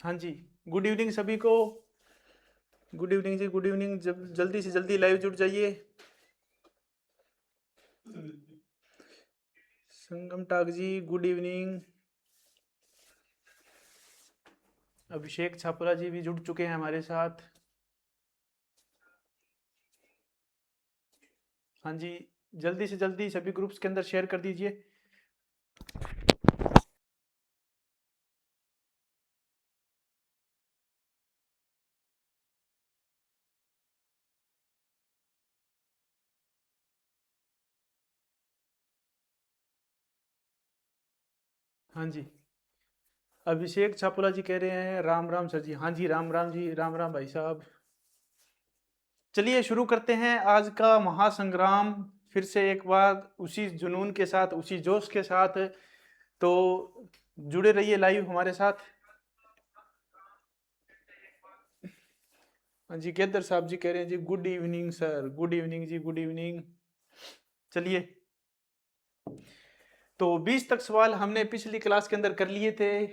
हाँ जी, good evening सभी को। गुड इवनिंग जी, गुड इवनिंग। जब जल्दी से जल्दी लाइव जुड़ जाइए। संगम टाक जी, गुड इवनिंग। अभिषेक छापुरा जी भी जुड़ चुके हैं हमारे साथ। हाँ जी, जल्दी से जल्दी सभी ग्रुप्स के अंदर शेयर कर दीजिए। हाँ जी, अभिषेक छापुरा जी कह रहे हैं राम राम सर जी। हाँ जी, राम राम जी, राम राम भाई साहब। चलिए शुरू करते हैं आज का महासंग्राम। फिर से एक बार उसी जुनून के साथ, उसी जोश के साथ। तो जुड़े रहिए लाइव हमारे साथ। हाँ जी, केदार साहब जी कह रहे हैं जी good evening sir. Good evening जी, गुड इवनिंग। चलिए, तो 20 तक सवाल हमने पिछली क्लास के अंदर कर लिए थे।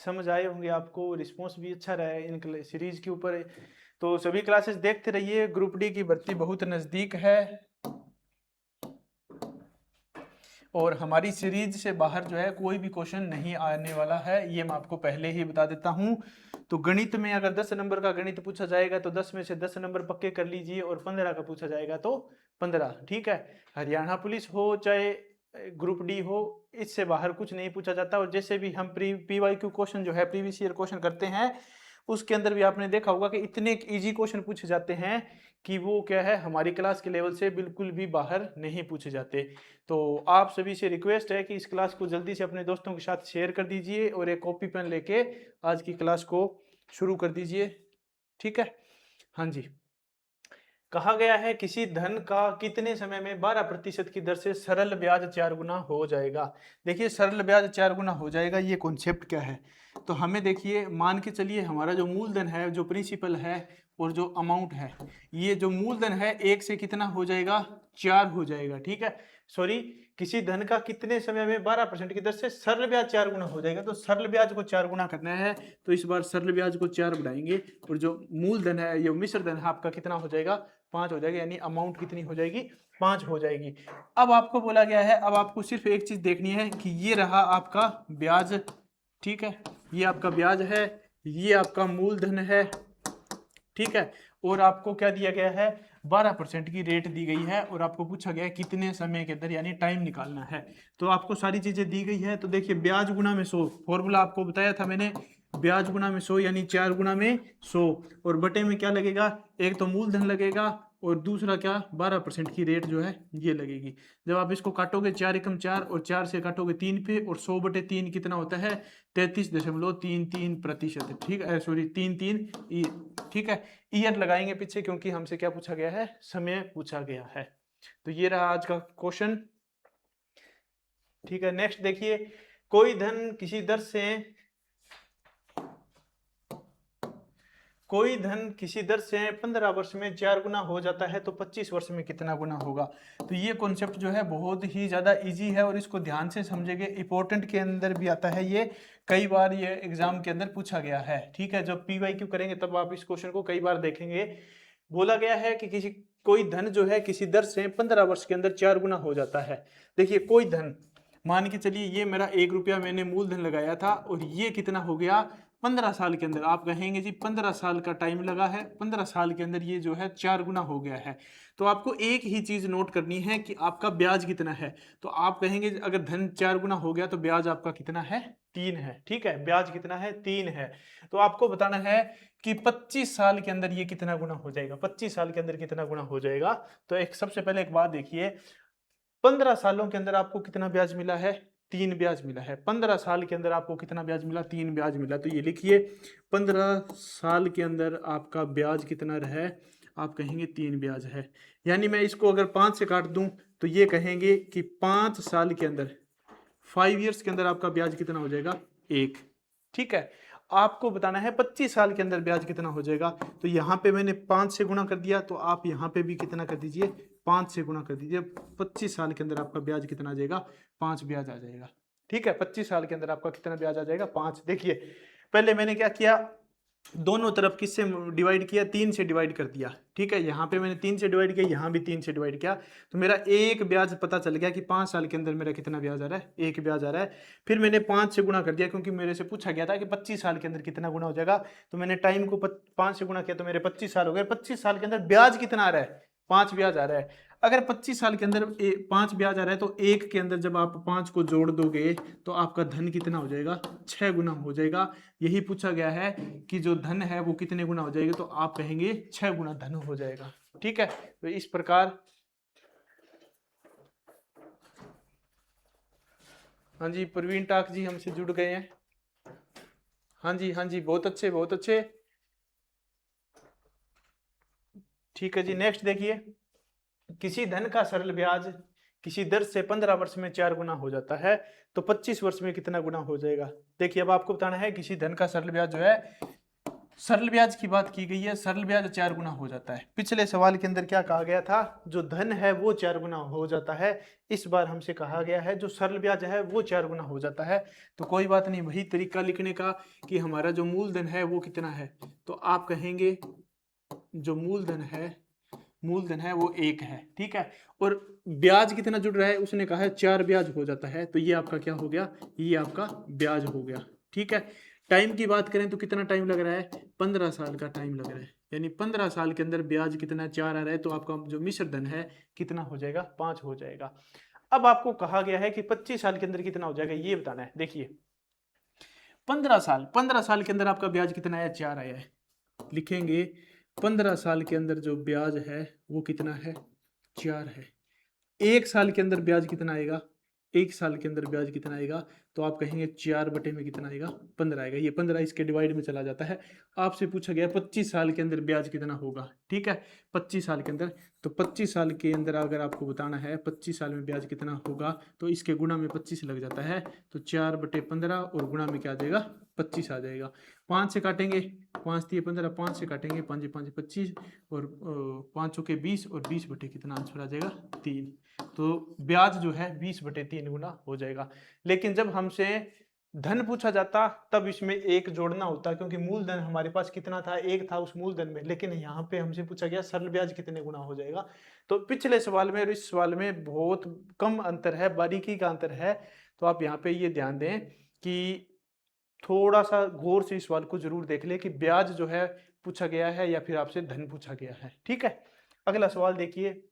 समझ आए होंगे आपको, रिस्पॉन्स भी अच्छा रहा है इन सीरीज के ऊपर। तो सभी क्लासेस देखते रहिए, ग्रुप डी की भर्ती बहुत नज़दीक है और हमारी सीरीज से बाहर जो है कोई भी क्वेश्चन नहीं आने वाला है, ये मैं आपको पहले ही बता देता हूं। तो गणित में अगर 10 नंबर का गणित पूछा जाएगा तो 10 में से 10 नंबर पक्के कर लीजिए, और 15 का पूछा जाएगा तो 15। ठीक है, हरियाणा पुलिस हो चाहे ग्रुप डी हो, इससे बाहर कुछ नहीं पूछा जाता। और जैसे भी हम PYQ क्वेश्चन जो है, प्रीवियस ईयर क्वेश्चन करते हैं, उसके अंदर भी आपने देखा होगा कि इतने इजी क्वेश्चन पूछे जाते हैं कि वो क्या है, हमारी क्लास के लेवल से बिल्कुल भी बाहर नहीं पूछे जाते। तो आप सभी से रिक्वेस्ट है कि इस क्लास को जल्दी से अपने दोस्तों के साथ शेयर कर दीजिए और एक कॉपी पेन लेके आज की क्लास को शुरू कर दीजिए। ठीक है, हाँ जी। कहा गया है किसी धन का कितने समय में 12% की दर से सरल ब्याज 4 गुना हो जाएगा। देखिए, सरल ब्याज 4 गुना हो जाएगा, ये कॉन्सेप्ट क्या है। तो हमें देखिए, मान के चलिए हमारा जो मूलधन है, जो प्रिंसिपल है और जो अमाउंट है, ये जो मूलधन है 1 से कितना हो जाएगा, 4 हो जाएगा। ठीक है, सॉरी, किसी धन का कितने समय में 12% की दर से सरल ब्याज 4 गुना हो जाएगा। तो सरल ब्याज को 4 गुना करना है, तो इस बार सरल ब्याज को 4 बढ़ाएंगे और जो मूलधन है, ये मिश्र धन है आपका, कितना हो जाएगा, 5 हो जाएगा। यानी अमाउंट कितनी हो जाएगी, 5 हो जाएगी। अब आपको बोला गया है, अब आपको सिर्फ एक चीज देखनी है कि ये रहा आपका ब्याज। ठीक है, ये आपका ब्याज है, ये आपका मूलधन है। ठीक है, और आपको क्या दिया गया है, 12% की रेट दी गई है और आपको पूछा गया है कितने समय के अंदर, यानी टाइम निकालना है। तो आपको सारी चीजें दी गई है। तो देखिए, ब्याज गुना में 100, फॉर्मूला आपको बताया था मैंने, ब्याज गुना में 100 यानी 4 गुना में 100, और बटे में क्या लगेगा, एक तो मूलधन लगेगा और दूसरा क्या, 12% की रेट जो है ये लगेगी। जब आप इसको काटोगे, 4 एकम 4 और 4 से काटोगे 3 पे, और 100/3 कितना होता है, 33.33%। ठीक है, सॉरी 33। ठीक है, ईयर लगाएंगे पीछे क्योंकि हमसे क्या पूछा गया है, समय पूछा गया है। तो ये रहा आज का क्वेश्चन। ठीक है, नेक्स्ट देखिए, कोई धन किसी दर से, कोई धन किसी दर से 15 वर्ष में 4 गुना हो जाता है तो 25 वर्ष में कितना गुना होगा। तो ये कॉन्सेप्ट जो है बहुत ही ज्यादा इजी है और इसको ध्यान से समझेंगे, इंपॉर्टेंट के अंदर भी आता है ये, कई बार ये एग्जाम के अंदर पूछा गया है। ठीक है, जब PYQ करेंगे तब आप इस क्वेश्चन को कई बार देखेंगे। बोला गया है कि किसी कोई धन जो है किसी दर से 15 वर्ष के अंदर 4 गुना हो जाता है। देखिए, कोई धन, मान के चलिए ये मेरा 1 रुपया मैंने मूलधन लगाया था और ये कितना हो गया, 15 साल के अंदर। आप कहेंगे जी 15 साल का टाइम लगा है, 15 साल के अंदर ये जो है 4 गुना हो गया है। तो आपको एक ही चीज नोट करनी है कि आपका ब्याज कितना है। तो आप कहेंगे अगर धन 4 गुना हो गया तो ब्याज आपका कितना है, 3 है। ठीक है, ब्याज कितना है, 3 है। तो आपको बताना है कि 25 साल के अंदर ये कितना गुना हो जाएगा, 25 साल के अंदर कितना गुना हो जाएगा। तो एक सबसे पहले एक बात देखिए, 15 सालों के अंदर आपको कितना ब्याज मिला है, 3 ब्याज मिला है। 15 साल के अंदर आपको कितना ब्याज मिला, 3 ब्याज मिला। तो ये लिखिए, 15 साल के अंदर आपका ब्याज कितना रहा, आप कहेंगे 3 ब्याज है। यानी मैं इसको अगर 5 से काट दूं तो ये कहेंगे कि 5 साल के अंदर, 5 ईयर्स के अंदर आपका ब्याज कितना हो जाएगा, 1। ठीक है, आपको बताना है 25 साल के अंदर ब्याज कितना हो जाएगा। तो यहाँ पे मैंने 5 से गुणा कर दिया, तो आप यहाँ पे भी कितना कर दीजिए, 5 से गुणा कर दीजिए। 25 साल के अंदर आपका ब्याज कितना आ जाएगा, 5 ब्याज आ जाएगा। ठीक है, 25 साल के अंदर आपका कितना ब्याज आ जाएगा, 5। देखिए, पहले मैंने क्या किया, दोनों तरफ किससे डिवाइड किया, 3 से डिवाइड कर दिया। ठीक है, यहाँ पे मैंने 3 से डिवाइड किया, यहाँ भी 3 से डिवाइड किया, तो मेरा एक ब्याज पता चल गया कि 5 साल के अंदर मेरा कितना ब्याज आ रहा है, एक ब्याज आ रहा है। फिर मैंने 5 से गुणा कर दिया, क्योंकि मेरे से पूछा गया था कि 25 साल के अंदर कितना गुना हो जाएगा, तो मैंने टाइम को 5 से गुणा किया, तो मेरे 25 साल हो गए। 25 साल के अंदर ब्याज कितना आ रहा है, 5 ब्याज आ रहा है। अगर 25 साल के अंदर 5 ब्याज आ रहा है, तो एक के अंदर जब आप 5 को जोड़ दोगे तो आपका धन कितना हो जाएगा, 6 गुना हो जाएगा। यही पूछा गया है कि जो धन है वो कितने गुना हो जाएगा, तो आप कहेंगे 6 गुना धन हो जाएगा। ठीक है, तो इस प्रकार। हाँ जी, प्रवीण टाक जी हमसे जुड़ गए हैं। हाँ जी, हाँ जी, बहुत अच्छे, बहुत अच्छे। ठीक है जी, नेक्स्ट देखिए, किसी धन का सरल ब्याज किसी दर से 15 वर्ष में 4 गुना हो जाता है, तो 25 वर्ष में कितना गुना हो जाएगा। देखिए, अब आपको बताना है किसी धन का सरल ब्याज जो है, सरल ब्याज की बात की गई है, सरल ब्याज 4 गुना हो जाता है। पिछले सवाल के अंदर क्या कहा गया था, जो धन है वो 4 गुना हो जाता है। इस बार हमसे कहा गया है जो सरल ब्याज है वो 4 गुना हो जाता है। तो कोई बात नहीं, वही तरीका लिखने का कि हमारा जो मूलधन है वो कितना है, तो आप कहेंगे जो मूलधन है वो 1 है। ठीक है, और ब्याज कितना जुड़ रहा है, उसने कहा है 4 ब्याज हो जाता है, तो ये आपका क्या हो गया, ये आपका ब्याज हो गया। ठीक है, टाइम की बात करें तो कितना टाइम लग रहा है, 15 साल का टाइम लग रहा है, यानी 15 साल के अंदर ब्याज कितना 4 आ रहा है, तो आपका जो मिश्र धन है कितना हो जाएगा, 5 हो जाएगा। अब आपको कहा गया है कि 25 साल के अंदर कितना हो जाएगा, ये बताना है। देखिए, 15 साल के अंदर आपका ब्याज कितना आया, 4 आया है। लिखेंगे 15 साल के अंदर जो ब्याज है वो कितना है, 4 है। 1 साल के अंदर ब्याज कितना आएगा, 1 साल के अंदर ब्याज कितना आएगा, तो आप कहेंगे 4 बटे में कितना आएगा, 15 आएगा। ये 15 इसके डिवाइड में चला जाता है। आपसे पूछा गया 25 साल के अंदर ब्याज कितना होगा। ठीक है, 25 साल के अंदर, तो 25 साल के अंदर अगर आपको बताना है 25 साल में ब्याज कितना होगा, तो इसके गुणा में 25 लग जाता है, तो 4 बटे 15 और गुणा में क्या आ जाएगा, 25 आ जाएगा। 5 से काटेंगे, 5 दिए 15, 5 से काटेंगे, 5 5 25 और 5 के 20 और 20 बटे कितना आंसर आ जाएगा, 3। तो ब्याज जो है 20 बटे 3 गुना हो जाएगा। लेकिन जब हमसे धन पूछा जाता तब इसमें 1 जोड़ना होता, क्योंकि मूलधन हमारे पास कितना था, 1 था उस मूलधन में। लेकिन यहाँ पे हमसे पूछा गया सरल ब्याज कितने गुना हो जाएगा। तो पिछले सवाल में और इस सवाल में बहुत कम अंतर है, बारीकी का अंतर है। तो आप यहाँ पे ये ध्यान दें कि थोड़ा सा गौर से इस सवाल को जरूर देख ले कि ब्याज जो है पूछा गया है या फिर आपसे धन पूछा गया है। ठीक है, अगला सवाल देखिए,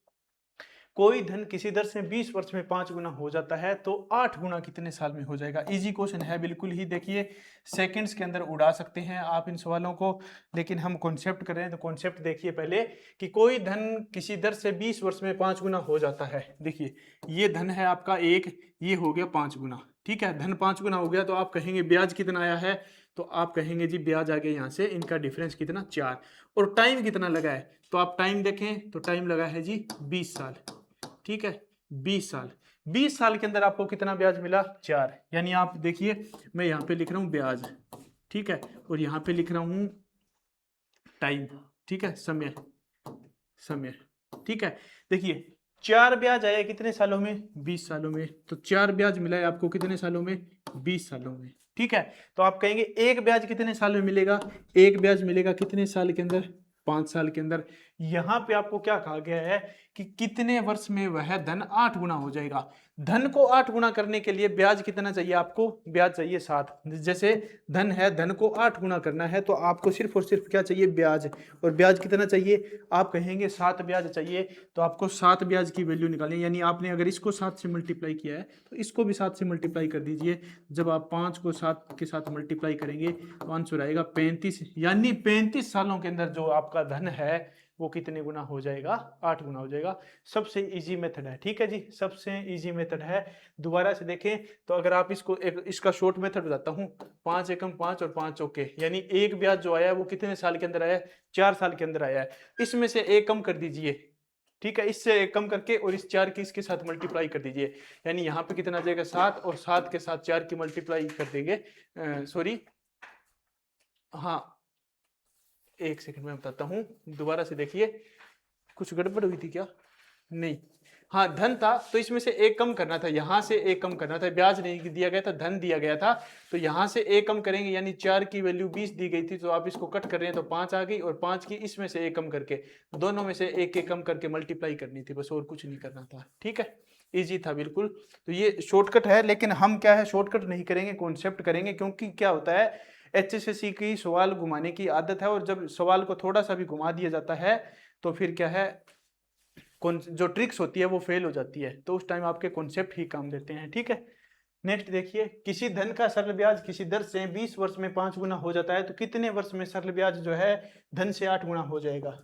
कोई धन किसी दर से 20 वर्ष में 5 गुना हो जाता है, तो 8 गुना कितने साल में हो जाएगा। इजी क्वेश्चन है बिल्कुल ही। देखिए, सेकंड्स के अंदर उड़ा सकते हैं आप इन सवालों को, लेकिन हम कॉन्सेप्ट कर रहे हैं, तो कॉन्सेप्ट देखिए पहले कि कोई धन किसी दर से 20 वर्ष में 5 गुना हो जाता है। देखिए, ये धन है आपका 1, ये हो गया 5 गुना। ठीक है, धन 5 गुना हो गया, तो आप कहेंगे ब्याज कितना आया है, तो आप कहेंगे जी ब्याज आ गया यहाँ से, इनका डिफरेंस कितना, 4। और टाइम कितना लगा है, तो आप टाइम देखें तो टाइम लगा है जी 20 साल। ठीक है, 20 साल। 20 साल के अंदर आपको कितना ब्याज मिला, 4। यानी आप देखिए, मैं यहाँ पे लिख रहा हूँ ब्याज, ठीक है, और यहाँ पे लिख रहा हूँ टाइम। ठीक है, समय, समय। ठीक है, देखिए 4 ब्याज आया कितने सालों में, 20 सालों में। तो 4 ब्याज मिला है आपको कितने सालों में, 20 सालों में। ठीक है, तो आप कहेंगे एक ब्याज कितने साल में मिलेगा, एक ब्याज मिलेगा कितने साल के अंदर, 5 साल के अंदर। यहां पे आपको क्या कहा गया है कि कितने वर्ष में वह धन 8 गुना हो जाएगा। धन को 8 गुना करने के लिए ब्याज कितना चाहिए आपको, ब्याज चाहिए 7। जैसे धन है, धन को 8 गुना करना है, तो आपको सिर्फ और सिर्फ क्या चाहिए, ब्याज। और ब्याज कितना चाहिए, आप कहेंगे 7 ब्याज चाहिए, तो आपको 7 ब्याज की वैल्यू निकालनी। यानी आपने अगर इसको 7 से मल्टीप्लाई किया है, तो इसको भी 7 से मल्टीप्लाई कर दीजिए। जब आप 5 को 7 के साथ मल्टीप्लाई करेंगे तो आंसर आएगा 35। यानी 35 सालों के अंदर जो आपका धन है वो कितने गुना हो जाएगा, 8 गुना हो जाएगा। सबसे इजी मेथड है। ठीक है जी, सबसे इजी मेथड है। दोबारा से देखें तो अगर आप इसको इसका शॉर्ट मेथड बताता हूँ, 5 एकम 5 और 5 चौके, यानी एक ब्याज जो आया है वो कितने साल के अंदर आया है, 4 साल के अंदर आया है। इसमें से एक कम कर दीजिए। ठीक है, इससे एक कम करके और इस 4 की इसके साथ मल्टीप्लाई कर दीजिए। यानी यहाँ पे कितना आ जाएगा, 7, और 7 के साथ 4 की मल्टीप्लाई कर देंगे। सॉरी, हाँ, एक सेकंड में बताता हूँ, दोबारा से देखिए। कुछ गड़बड़ हुई थी क्या, नहीं, हाँ धन था तो इसमें से एक कम करना था, यहाँ से एक कम करना था, ब्याज नहीं दिया गया था, धन दिया गया था, तो यहाँ से एक कम करेंगे, यानी 4 की वैल्यू 20 दी गई थी, तो आप इसको कट कर रहे हैं तो 5 आ गई, और 5 की इसमें से एक कम करके, दोनों में से एक कम करके मल्टीप्लाई करनी थी, बस और कुछ नहीं करना था। ठीक है, इजी था बिल्कुल। तो ये शॉर्टकट है, लेकिन हम क्या है शॉर्टकट नहीं करेंगे, कॉन्सेप्ट करेंगे, क्योंकि क्या होता है HSSC की सवाल घुमाने की आदत है, और जब सवाल को थोड़ा सा भी घुमा दिया जाता है तो फिर क्या है जो ट्रिक्स होती है वो फेल हो जाती है, तो उस टाइम आपके कॉन्सेप्ट ही काम देते हैं। ठीक है, नेक्स्ट देखिए, किसी धन का सरल ब्याज किसी दर से 20 वर्ष में 5 गुना हो जाता है, तो कितने वर्ष में सरल ब्याज जो है धन से 8 गुना हो जाएगा?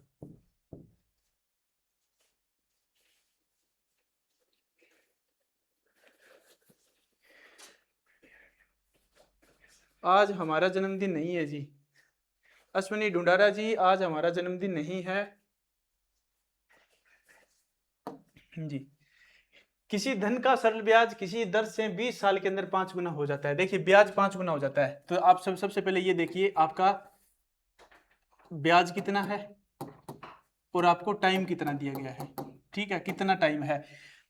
आज हमारा जन्मदिन नहीं है जी, अश्विनी ढूंढारा जी, आज हमारा जन्मदिन नहीं है जी। किसी धन का सरल ब्याज किसी दर से 20 साल के अंदर 5 गुना हो जाता है। देखिए ब्याज 5 गुना हो जाता है, तो आप सबसे पहले ये देखिए आपका ब्याज कितना है और आपको टाइम कितना दिया गया है। ठीक है, कितना टाइम है,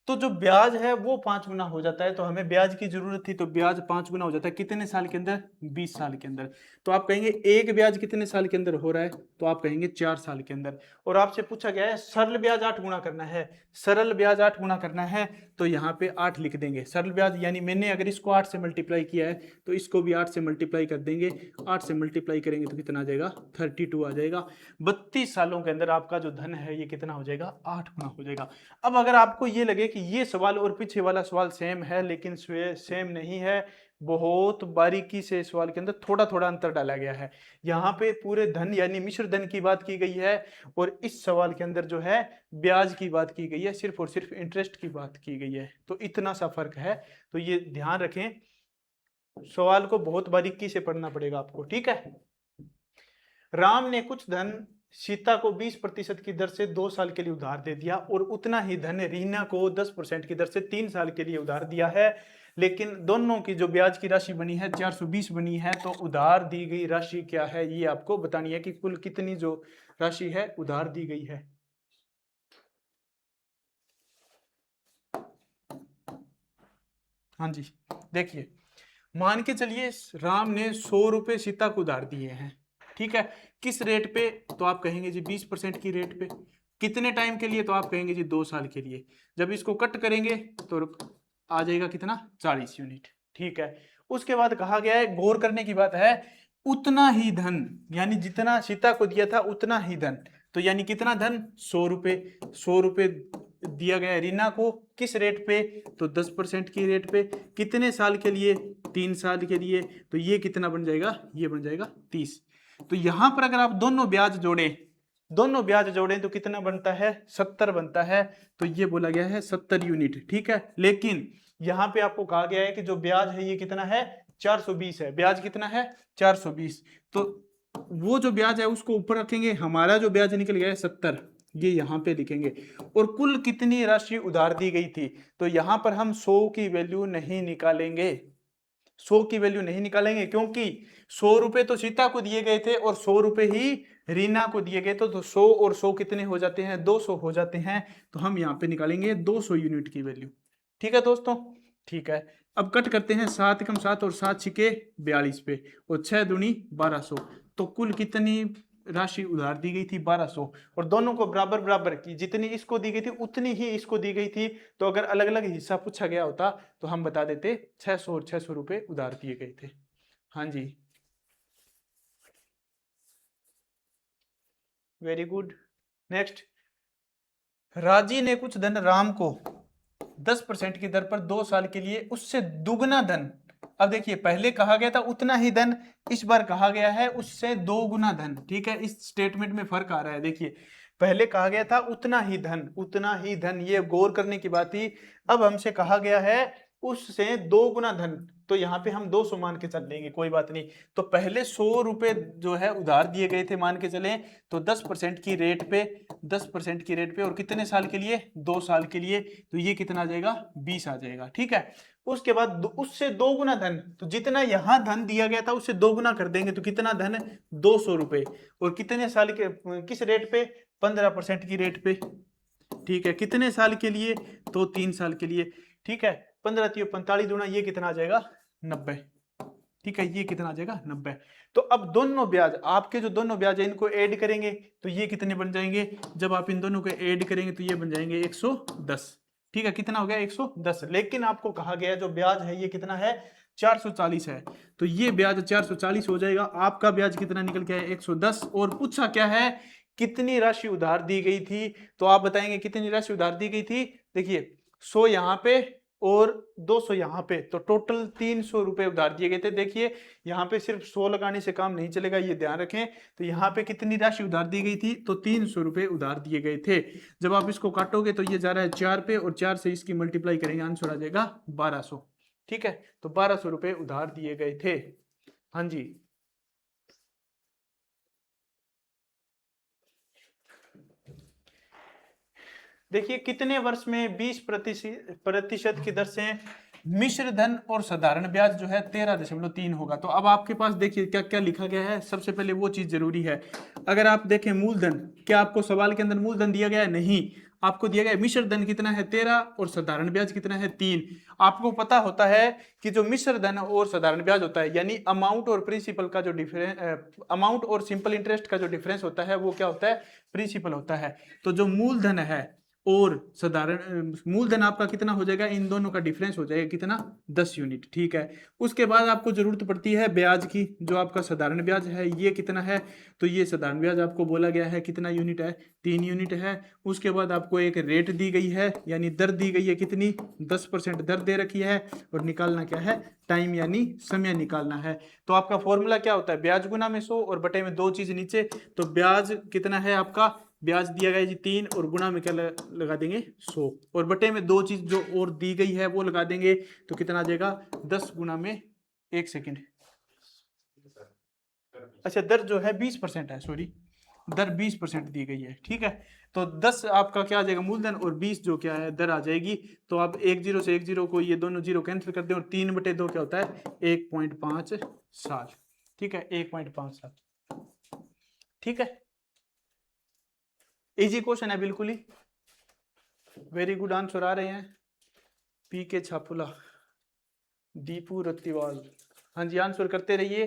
तो जो ब्याज है वो 5 गुना हो जाता है, तो हमें ब्याज की जरूरत थी, तो ब्याज 5 गुना हो जाता है कितने साल के अंदर? 20 साल के अंदर। तो आप कहेंगे एक ब्याज कितने साल के अंदर हो रहा है, तो आप कहेंगे 4 साल के अंदर। और आपसे पूछा गया है सरल ब्याज 8 गुना करना है, सरल ब्याज 8 गुना करना है, तो यहाँ पे 8 लिख देंगे। सरल ब्याज यानी मैंने अगर इसको 8 से मल्टीप्लाई किया है तो इसको भी 8 से मल्टीप्लाई कर देंगे, 8 से मल्टीप्लाई करेंगे तो कितना आ जाएगा? 32 आ जाएगा। 32 सालों के अंदर आपका जो धन है ये कितना हो जाएगा? 8 गुना हो जाएगा। अब अगर आपको ये लगे कि ये सवाल और पीछे वाला सवाल सेम है, लेकिन सेम नहीं है, बहुत बारीकी से सवाल के अंदर थोड़ा थोड़ा अंतर डाला गया है। यहाँ पे पूरे धन यानी मिश्र धन की बात की गई है, और इस सवाल के अंदर जो है ब्याज की बात की गई है, सिर्फ और सिर्फ इंटरेस्ट की बात की गई है, तो इतना सा फर्क है। तो ये ध्यान रखें, सवाल को बहुत बारीकी से पढ़ना पड़ेगा आपको। ठीक है, राम ने कुछ धन सीता को 20% की दर से 2 साल के लिए उधार दे दिया, और उतना ही धन रीना को 10% की दर से 3 साल के लिए उधार दिया है, लेकिन दोनों की जो ब्याज की राशि बनी है 420 बनी है, तो उधार दी गई राशि क्या है ये आपको बतानी है कि कुल कितनी जो राशि है उधार दी गई है। हाँ जी, देखिए मान के चलिए राम ने 100 रुपए सीता को उधार दिए हैं। ठीक है, किस रेट पे? तो आप कहेंगे जी 20% की रेट पे। कितने टाइम के लिए? तो आप कहेंगे जी 2 साल के लिए। जब इसको कट करेंगे तो आ जाएगा कितना? 40 यूनिट। ठीक है, उसके बाद कहा गया है, गौर करने की बात है, उतना ही धन, यानी जितना सीता को दिया था उतना ही धन, तो यानी कितना धन? 100 रुपए। 100 रुपए दिया गया रीना को, किस रेट पे? तो 10% की रेट पे। कितने साल के लिए? 3 साल के लिए। तो ये कितना बन जाएगा? ये बन जाएगा 30। तो यहां पर अगर आप दोनों ब्याज जोड़ें तो कितना बनता है? 70 बनता है। तो ये बोला गया है 70 यूनिट। ठीक है, लेकिन यहां पे आपको कहा गया है कि जो ब्याज है ये कितना है? 420 है। ब्याज कितना है? 420। तो वो जो ब्याज है उसको ऊपर रखेंगे, हमारा जो ब्याज निकल गया है 70, ये यहाँ पे लिखेंगे, और कुल कितनी राशि उधार दी गई थी, तो यहाँ पर हम 100 की वैल्यू नहीं निकालेंगे। 100 की वैल्यू नहीं निकालेंगे, क्योंकि 100 रुपए तो सीता को दिए गए थे और 100 रुपए ही रीना को दिए गए, तो 100 और 100 कितने हो जाते हैं? 200 हो जाते हैं। तो हम यहाँ पे निकालेंगे 200 यूनिट की वैल्यू। ठीक है दोस्तों, ठीक है, अब कट करते हैं 7 कम 7 और 7 छिके 42 पे, और 6 दूनी 1200, तो कुल कितनी राशि उधार दी गई थी? 1200। और दोनों को बराबर बराबर की, जितनी इसको दी गई थी उतनी ही इसको दी गई थी, तो अगर अलग अलग हिस्सा पूछा गया होता तो हम बता देते 600 और 600 रुपए उधार दिए गए थे। हाँ जी, वेरी गुड। नेक्स्ट, राजी ने कुछ धन राम को 10% की दर पर 2 साल के लिए उससे दुगना धन, अब देखिए पहले कहा गया था उतना ही धन, इस बार कहा गया है उससे 2 गुना धन। ठीक है, इस स्टेटमेंट में फर्क आ रहा है। देखिए पहले कहा गया था उतना ही धन, उतना ही धन, ये गौर करने की बात थी। अब हमसे कहा गया है उससे 2 गुना धन, तो यहाँ पे हम 200 मान के चल लेंगे, कोई बात नहीं। तो पहले 100 रुपए जो है उधार दिए गए थे मान के चले, तो 10% की रेट पे, 10% की रेट पे, और कितने साल के लिए? 2 साल के लिए, तो ये कितना आ जाएगा? 20 आ जाएगा। ठीक है, उसके बाद उससे 2 गुना धन, तो जितना यहां धन दिया गया था उससे 2 गुना कर देंगे, तो कितना धन? 200 रुपए, और कितने साल के किस रेट पे? 15% की रेट पे। ठीक है, कितने साल के लिए? तो 3 साल के लिए। ठीक है, 15 3 45 दूना ये कितना आ जाएगा? 90। ठीक है, ये कितना आ जाएगा? 90। तो अब दोनों ब्याज, आपके जो दोनों ब्याज है इनको ऐड करेंगे तो ये कितने बन जाएंगे? जब आप इन दोनों को ऐड करेंगे तो ये बन जाएंगे 110। ठीक है, कितना हो गया? 110। लेकिन आपको कहा गया जो ब्याज है ये कितना है? 440 है। तो ये ब्याज 440 हो जाएगा। आपका ब्याज कितना निकल के आया? 110। और पूछा क्या है? कितनी राशि उधार दी गई थी? तो आप बताएंगे कितनी राशि उधार दी गई थी। देखिए 100 यहाँ पे और 200 यहाँ पे, तो टोटल 300 रुपए उधार दिए गए थे। देखिए यहाँ पे सिर्फ 100 लगाने से काम नहीं चलेगा, ये ध्यान रखें। तो यहाँ पे कितनी राशि उधार दी गई थी? तो 300 रुपए उधार दिए गए थे। जब आप इसको काटोगे तो ये जा रहा है 4 पे, और 4 से इसकी मल्टीप्लाई करेंगे, आंसर आ जाएगा 1200। ठीक है, तो 1200 रुपए उधार दिए गए थे। हाँ जी, देखिए कितने वर्ष में 20% की दर से मिश्र धन और साधारण ब्याज जो है 13.3 होगा। तो अब आपके पास देखिए क्या क्या लिखा गया है। सबसे पहले वो चीज जरूरी है, अगर आप देखें मूलधन, क्या आपको सवाल के अंदर मूलधन दिया गया है? नहीं, आपको दिया गया है मिश्र धन कितना है? 13, और साधारण ब्याज कितना है? 3। आपको पता होता है कि जो मिश्र धन और साधारण ब्याज होता है, यानी अमाउंट और प्रिंसिपल का जो डिफरेंस, अमाउंट और सिंपल इंटरेस्ट का जो डिफरेंस होता है वो क्या होता है? प्रिंसिपल होता है। तो जो मूलधन है और साधारण मूलधन आपका कितना हो जाएगा? इन दोनों का डिफरेंस हो जाएगा कितना? 10 यूनिट। ठीक है, उसके बाद आपको जरूरत पड़ती है ब्याज की। जो आपका साधारण ब्याज है ये कितना है? तो ये साधारण ब्याज आपको बोला गया है कितना यूनिट है? 3 यूनिट है। उसके बाद आपको एक रेट दी गई है, यानी दर दी गई है कितनी? 10% दर दे रखी है। और निकालना क्या है? टाइम यानी समय निकालना है। तो आपका फॉर्मूला क्या होता है? ब्याज गुना में 100 और बटे में 2 चीज नीचे। तो ब्याज कितना है आपका? ब्याज दिया गया जी 3, और गुना में क्या लगा देंगे? 100, और बटे में 2 चीज जो और दी गई है वो लगा देंगे। तो कितना आ जाएगा? 10 गुना में, एक सेकेंड, अच्छा दर जो है 20% है, सॉरी, दर 20% दी गई है। ठीक है, तो 10 आपका क्या आ जाएगा? मूलधन, और 20 जो क्या है? दर आ जाएगी। तो आप 10 से 10 को, ये दोनों जीरो कैंसिल कर दें, और 3/2 क्या होता है? 1.5 साल। ठीक है, 1.5 साल। ठीक है, इजी क्वेश्चन है बिल्कुल ही। वेरी गुड, आंसर आ रहे हैं। पी के छापुला, दीपू रत्तीवाल, हाँ जी, आंसर करते रहिए।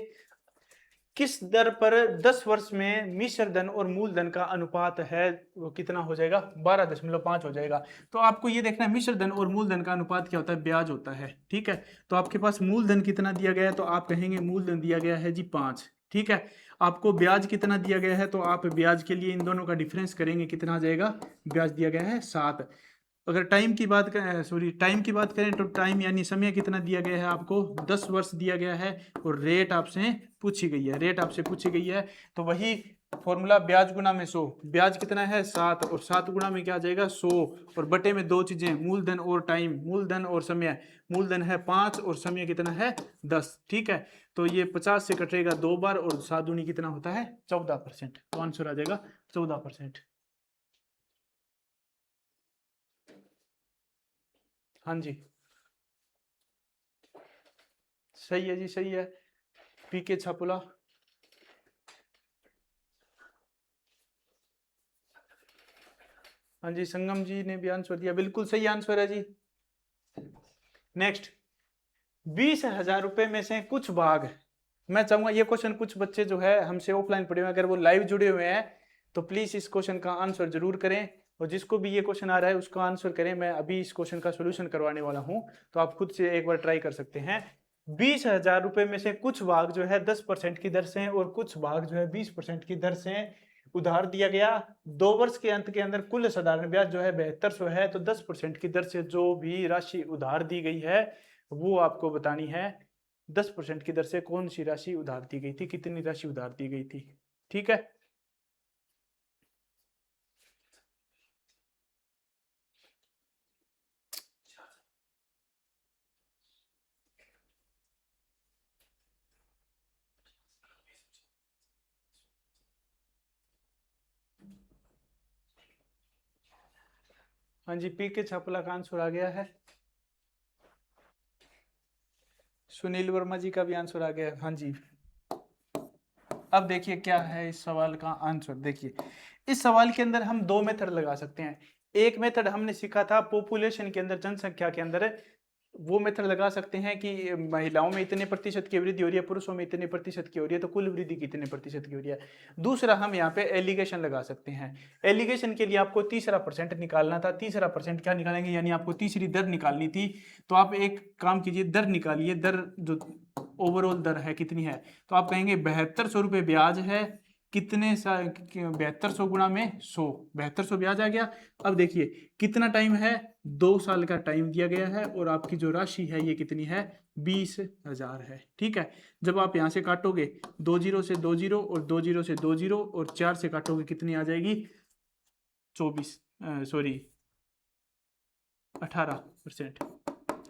किस दर पर 10 वर्ष में मिश्र धन और मूलधन का अनुपात है? वो कितना हो जाएगा? 12.5 हो जाएगा। तो आपको ये देखना है मिश्र धन और मूलधन का अनुपात क्या होता है? ब्याज होता है। ठीक है, तो आपके पास मूलधन कितना दिया गया है? तो आप कहेंगे मूलधन दिया गया है जी 5। ठीक है, आपको ब्याज कितना दिया गया है? तो आप ब्याज के लिए इन दोनों का डिफरेंस करेंगे, कितना आ जाएगा? ब्याज दिया गया है 7। अगर टाइम की बात करें, सॉरी, टाइम की बात करें, तो टाइम यानी समय कितना दिया गया है? आपको 10 वर्ष दिया गया है। और रेट आपसे पूछी गई है, रेट आपसे पूछी गई है। तो वही फॉर्मूला, ब्याज गुना में 100। ब्याज कितना है? 7, और 7 गुना में क्या आ जाएगा? 100, और बटे में 2 चीजें, मूलधन और टाइम, मूलधन और समय। मूलधन है 5 और समय कितना है? 10। ठीक है, तो ये 50 से कटेगा 2 बार, और 7 दूनी कितना होता है? 14%। तो आंसर आ जाएगा 14%। हाँ जी, सही है जी, सही है। पीके छापुला, हाँ जी, संगम जी ने भी आंसर दिया, बिल्कुल सही आंसर है जी। नेक्स्ट, 20,000 रुपए में से कुछ भाग, मैं चाहूंगा ये क्वेश्चन कुछ बच्चे जो है हमसे ऑफलाइन पढ़े हुए, अगर वो लाइव जुड़े हुए हैं तो प्लीज इस क्वेश्चन का आंसर जरूर करें। और जिसको भी ये क्वेश्चन आ रहा है उसका आंसर करें। मैं अभी इस क्वेश्चन का सोल्यूशन करवाने वाला हूं, तो आप खुद से एक बार ट्राई कर सकते हैं। 20,000 रुपए में से कुछ भाग जो है 10% की दर से, और कुछ भाग जो है 20% की दर से उधार दिया गया। 2 वर्ष के अंत के अंदर कुल साधारण ब्याज जो है 7200 है। तो 10% की दर से जो भी राशि उधार दी गई है वो आपको बतानी है। 10% की दर से कौन सी राशि उधार दी गई थी, कितनी राशि उधार दी गई थी। ठीक है, हाँ जी, पी के छापला का आंसर आ गया है। सुनील वर्मा जी का भी आंसर आ गया। हाँ जी, अब देखिए क्या है इस सवाल का आंसर। देखिए इस सवाल के अंदर हम 2 मेथड लगा सकते हैं। एक मेथड हमने सीखा था पॉपुलेशन के अंदर, जनसंख्या के अंदर, वो मेथड लगा सकते हैं कि महिलाओं में इतने प्रतिशत की वृद्धि हो रही है, पुरुषों में इतने प्रतिशत की हो रही है, तो कुल वृद्धि कितने प्रतिशत की हो रही है। दूसरा हम यहाँ पे एलिगेशन लगा सकते हैं। एलिगेशन के लिए आपको तीसरा परसेंट निकालना था। तीसरा परसेंट क्या निकालेंगे, यानी आपको तीसरी दर निकालनी थी। तो आप एक काम कीजिए, दर निकालिए, दर जो ओवरऑल दर है कितनी है, तो आप कहेंगे 7200 रुपये ब्याज है, कितने 7200 गुणा में 100, 7200 ब्याज आ गया। अब देखिए कितना टाइम है, 2 साल का टाइम दिया गया है, और आपकी जो राशि है ये कितनी है, 20,000 है। ठीक है, जब आप यहाँ से काटोगे 20 से 20 और 20 से 20 और 4 से काटोगे कितनी आ जाएगी, 18%।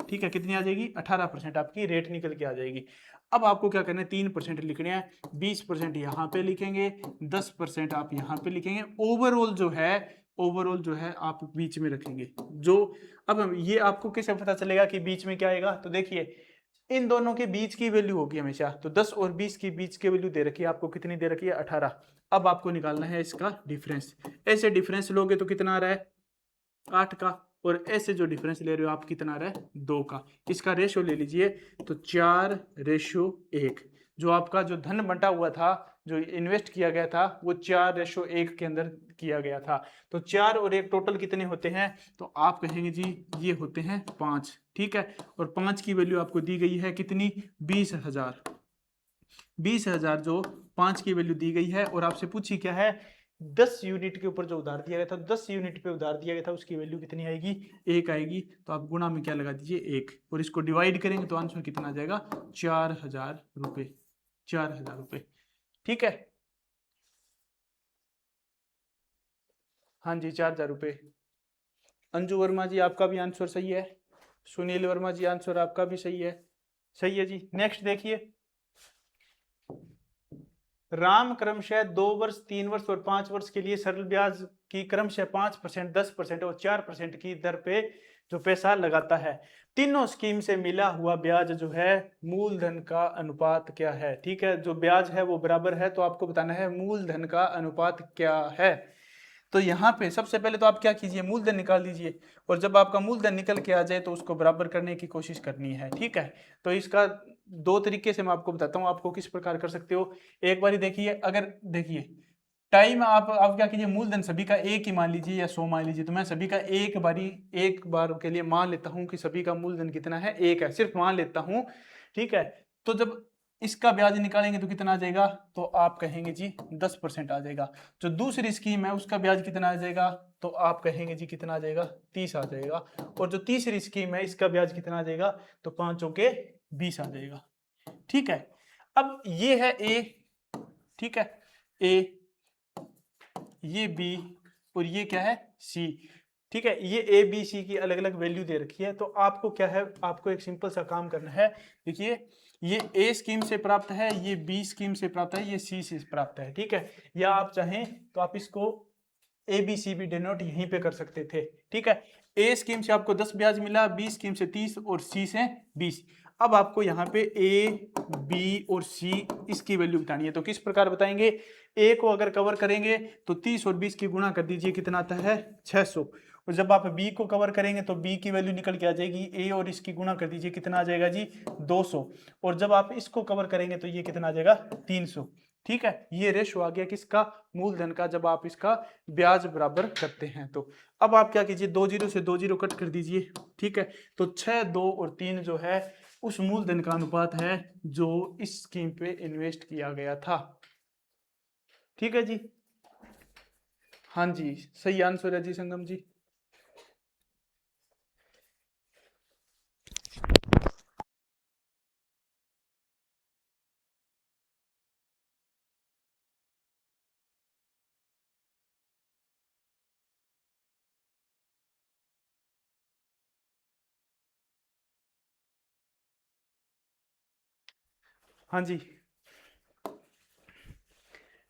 ठीक है, कितनी आ जाएगी, 18% आपकी रेट निकल के आ जाएगी। अब आपको क्या करना है, 3% लिखने हैं, 20% यहाँ पे लिखेंगे, 10% आप यहाँ पे लिखेंगे, ओवरऑल जो है आप बीच में रखेंगे। जो अब ये आपको कैसे पता चलेगा कि बीच में क्या आएगा, तो देखिए इन दोनों के बीच की वैल्यू होगी हमेशा, तो 10 और 20 की बीच की वैल्यू दे रखी है आपको, कितनी दे रखी है, 18। अब आपको निकालना है इसका डिफरेंस। ऐसे डिफरेंस लोगे तो कितना आ रहा है, 8 का, और ऐसे जो डिफरेंस ले रहे हो आप कितना आ रहा है, 2 का। इसका रेशो ले लीजिए, तो 4:1। जो आपका जो धन बंटा हुआ था, जो इन्वेस्ट किया गया था, वो 4:1 के अंदर किया गया था। तो 4 और 1 टोटल कितने होते हैं, तो आप कहेंगे जी ये होते हैं 5। ठीक है, और 5 की वैल्यू आपको दी गई है कितनी, 20,000। 20,000 जो 5 की वैल्यू दी गई है, और आपसे पूछी क्या है, 10 यूनिट के ऊपर जो उधार दिया गया था, 10 यूनिट पे उधार दिया गया था, उसकी वैल्यू कितनी आएगी, 1 आएगी। तो आप गुणा में क्या लगा दीजिए, 1, और इसको डिवाइड करेंगे तो आंसर कितना आ जाएगा, 4,000 रुपये। 4,000 रुपये। ठीक है, हाँ जी, 4,000 रुपये। अंजू वर्मा जी आपका भी आंसर सही है। सुनील वर्मा जी आंसर आपका भी सही है। सही है जी। नेक्स्ट देखिए, राम क्रमशः 2 वर्ष, 3 वर्ष और 5 वर्ष के लिए सरल ब्याज की क्रमशः 5%, 10% और 4% की दर पे जो पैसा लगाता है। तीनों स्कीम से मिला हुआ ब्याज जो है, मूलधन का अनुपात क्या है। ठीक है, जो ब्याज है वो बराबर है, तो आपको बताना है मूलधन का अनुपात क्या है। तो यहाँ पे सबसे पहले तो आप क्या कीजिए, मूलधन निकाल दीजिए, और जब आपका मूलधन निकल के आ जाए तो उसको बराबर करने की कोशिश करनी है। ठीक है, तो इसका 2 तरीके से मैं आपको बताता हूँ, आपको किस प्रकार कर सकते हो। एक बारी देखिए, अगर देखिए टाइम आप क्या कीजिए, मूलधन सभी का एक ही मान लीजिए या 100 मान लीजिए, तो मैं सभी का एक बार के लिए मान लेता हूँ कि सभी का मूलधन कितना है, 1 है, सिर्फ मान लेता हूँ। ठीक है, तो जब इसका ब्याज निकालेंगे तो कितना आ जाएगा, तो आप कहेंगे जी 10% आ जाएगा। जो दूसरी स्कीम है उसका ब्याज कितना आ जाएगा, तो आप कहेंगे जी कितना आ जाएगा, 30 आ जाएगा। और जो तीसरी स्कीम है इसका ब्याज कितना आ जाएगा, तो 5 के 20 आ जाएगा। ठीक है, अब ये है ए, ठीक है, ए, ये बी, और ये क्या है, सी। ठीक है, ये ए बी सी की अलग अलग वैल्यू दे रखी है। तो आपको क्या है, आपको एक सिंपल सा काम करना है। देखिए ये ए स्कीम से प्राप्त है, ये बी स्कीम से प्राप्त है, ये सी से प्राप्त है। ठीक है, या आप चाहें तो आप इसको ए बी सी भी डिनोट यहीं पे कर सकते थे। ठीक है, ए स्कीम से आपको 10 ब्याज मिला, बी स्कीम से 30 और सी से 20। अब आपको यहाँ पे ए बी और सी इसकी वैल्यू बतानी है। तो किस प्रकार बताएंगे, ए को अगर कवर करेंगे तो 30 और 20 की गुणा कर दीजिए, कितना आता है, 600। और जब आप बी को कवर करेंगे तो बी की वैल्यू निकल के आ जाएगी, ए और इसकी गुणा कर दीजिए, कितना आ जाएगा जी, 200। और जब आप इसको कवर करेंगे तो ये कितना आ जाएगा, 300। ठीक है, ये रेशो आ गया किसका, मूलधन का, जब आप इसका ब्याज बराबर करते हैं। तो अब आप क्या कीजिए, 20 से 20 कट कर दीजिए। ठीक है, तो 6, 2 और 3 जो है उस मूलधन का अनुपात है जो इस स्कीम पे इन्वेस्ट किया गया था। ठीक है जी, हाँ जी, सही आंसर है जी संगम जी। हाँ जी,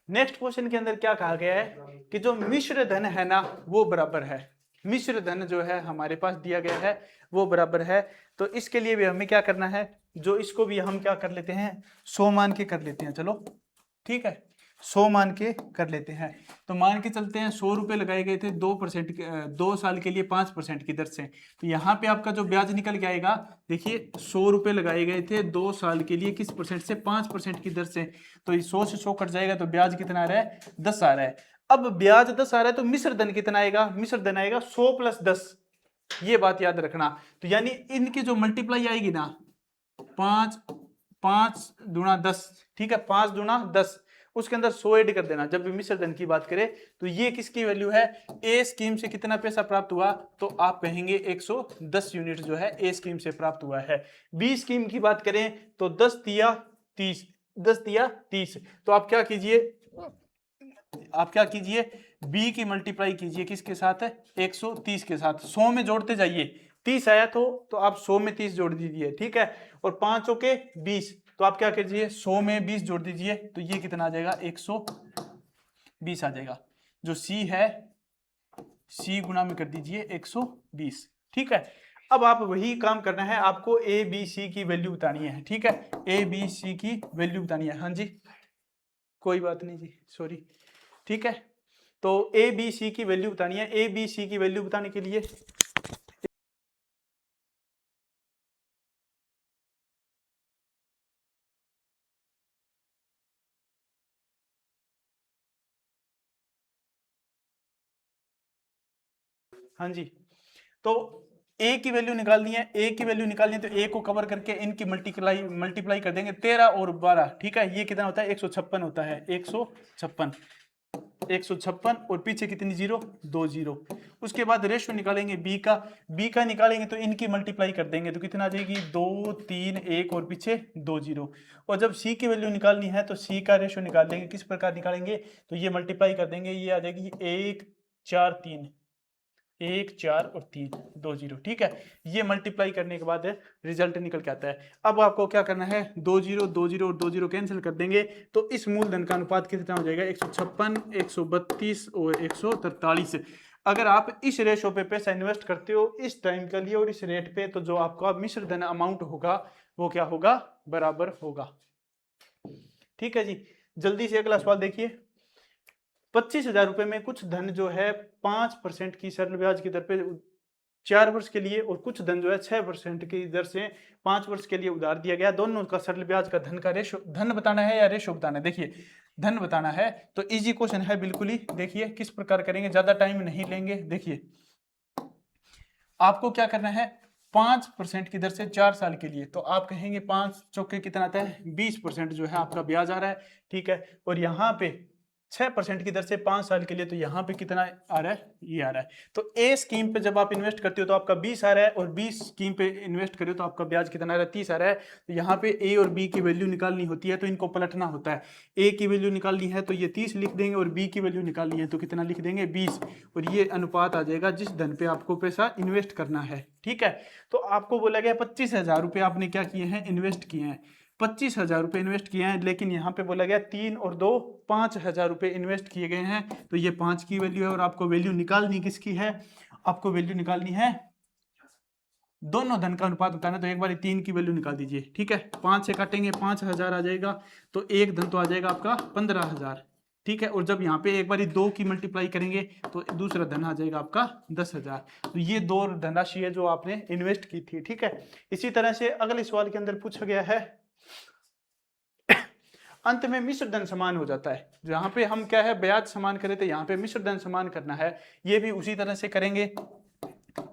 नेक्स्ट क्वेश्चन के अंदर क्या कहा गया है कि जो मिश्र धन है ना वो बराबर है। मिश्र धन जो है हमारे पास दिया गया है वो बराबर है। तो इसके लिए भी हमें क्या करना है, जो इसको भी हम क्या कर लेते हैं, 100 मान के कर लेते हैं। चलो ठीक है, 100 मान के कर लेते हैं। तो मान के चलते हैं 100 रुपये लगाए गए थे 2% 2 साल के लिए 5% की दर से। तो यहाँ पे आपका जो ब्याज निकल के आएगा, देखिए 100 रुपये लगाए गए थे 2 साल के लिए किस परसेंट से, 5% की दर से। तो 100 से 100 कट जाएगा तो ब्याज कितना आ रहा है, 10 आ रहा है। अब ब्याज 10 आ रहा है तो मिश्र धन कितना आएगा, मिश्र धन आएगा 100 + 10। ये बात याद रखना। तो यानी इनकी जो मल्टीप्लाई आएगी ना, 5 दूना 10, ठीक है, 5 दूना 10, उसके अंदर 100 ऐड कर देना जब भी मिश्र धन की बात करें। तो ये किसकी वैल्यू है, ए स्कीम से कितना पैसा प्राप्त हुआ, तो आप कहेंगे 110 यूनिट जो है ए स्कीम से प्राप्त हुआ है। बी स्कीम की बात करें तो 10 तिया 30, 10 तिया 30। तो आप क्या कीजिए, बी की मल्टीप्लाई कीजिए किसके साथ है, 130 के साथ। 100 में जोड़ते जाइए, 30 आया तो आप 100 में 30 जोड़ दीजिए, ठीक है। और 5 के 20, तो आप क्या कीजिए, 100 में 20 जोड़ दीजिए, तो ये कितना आ जाएगा, 120 आ जाएगा। जो सी है, सी गुना में कर दीजिए 120, ठीक है। अब आप वही काम करना है, आपको ए बी सी की वैल्यू बतानी है, ठीक है, ए बी सी की वैल्यू बतानी है। हाँ जी, कोई बात नहीं जी, सॉरी, ठीक है। तो ए बी सी की वैल्यू बतानी है। ए बी सी की वैल्यू बताने के लिए हाँ जी, तो ए की वैल्यू निकालनी है। ए की वैल्यू निकालनी है तो ए को कवर करके इनकी मल्टीप्लाई कर देंगे, 13 और 12, ठीक है। ये कितना होता है, 156 होता है, 156 और पीछे कितनी जीरो, 2 जीरो। उसके बाद रेशो निकालेंगे बी का निकालेंगे तो इनकी मल्टीप्लाई कर देंगे तो कितना आ जाएगी, 2 3 1 और पीछे 2 जीरो। और जब सी की वैल्यू निकालनी है तो सी का रेशो निकाल लेंगे। किस प्रकार निकालेंगे, तो ये मल्टीप्लाई कर देंगे, ये आ जाएगी 1 4 3, 1 4 और 3 2 जीरो, ठीक है। ये मल्टीप्लाई करने के बाद रिजल्ट निकल के आता है। अब आपको क्या करना है, 2 जीरो 2 जीरो और 2 जीरो कैंसिल कर देंगे तो इस मूलधन का अनुपात कितना हो जाएगा, 156 132 और 143। अगर आप इस रेशो पे पैसा इन्वेस्ट करते हो इस टाइम के लिए और इस रेट पे, तो जो आपका मिश्र धन अमाउंट होगा वो क्या होगा, बराबर होगा, ठीक है जी। जल्दी से अगला सवाल देखिए। 25,000 रुपए में कुछ धन जो है 5% की सरल ब्याज की दर पे 4 वर्ष के लिए और कुछ धन जो है 6% की दर से 5 वर्ष के लिए उधार दिया गया। दोनों का सरल ब्याज का धन का रेशो, धन बताना है या रेशो बताना है, देखिए धन बताना है तो इजी क्वेश्चन है बिल्कुल ही। देखिए किस प्रकार करेंगे, ज्यादा टाइम नहीं लेंगे। देखिए आपको क्या करना है, 5% की दर से 4 साल के लिए, तो आप कहेंगे 5 चौके कितना आता है, 20% जो है आपका ब्याज आ रहा है, ठीक है। और यहाँ पे 6% की दर से 5 साल के लिए, तो यहाँ पे कितना आ रहा है, ये आ रहा है। तो ए स्कीम पे जब आप इन्वेस्ट करते हो तो आपका 20 आ रहा है, और बी स्कीम पे इन्वेस्ट करो तो आपका ब्याज कितना आ रहा है, 30 आ रहा है। तो यहाँ पे ए और बी की वैल्यू निकालनी होती है तो इनको पलटना होता है। ए की वैल्यू निकालनी है तो ये 30 लिख देंगे और बी की वैल्यू निकालनी है तो कितना लिख देंगे, 20। और ये अनुपात आ जाएगा जिस धन पे आपको पैसा इन्वेस्ट करना है, ठीक है। तो आपको बोला गया 25,000 रुपये आपने क्या किए हैं, इन्वेस्ट किए हैं, 25,000 रुपये इन्वेस्ट किए हैं। लेकिन यहाँ पे बोला गया 3 और 2 5,000 रुपये इन्वेस्ट किए गए हैं, तो ये 5 की वैल्यू है। और आपको वैल्यू निकालनी किसकी है, आपको वैल्यू निकालनी है दोनों धन का अनुपात बताना। तो एक बार 3 की वैल्यू निकाल दीजिए, ठीक है। 5 से काटेंगे 5,000 आ जाएगा, तो एक धन तो आ जाएगा आपका 15,000, ठीक है। और जब यहाँ पे एक बार 2 की मल्टीप्लाई करेंगे तो दूसरा धन आ जाएगा आपका 10,000। तो ये 2 धनराशि है जो आपने इन्वेस्ट की थी, ठीक है। इसी तरह से अगले सवाल के अंदर पूछा गया है, अंत में मिश्र धन समान हो जाता है। जहां पे हम क्या है, ब्याज समान करें तो यहाँ पे मिश्र धन समान करना है। ये भी उसी तरह से करेंगे,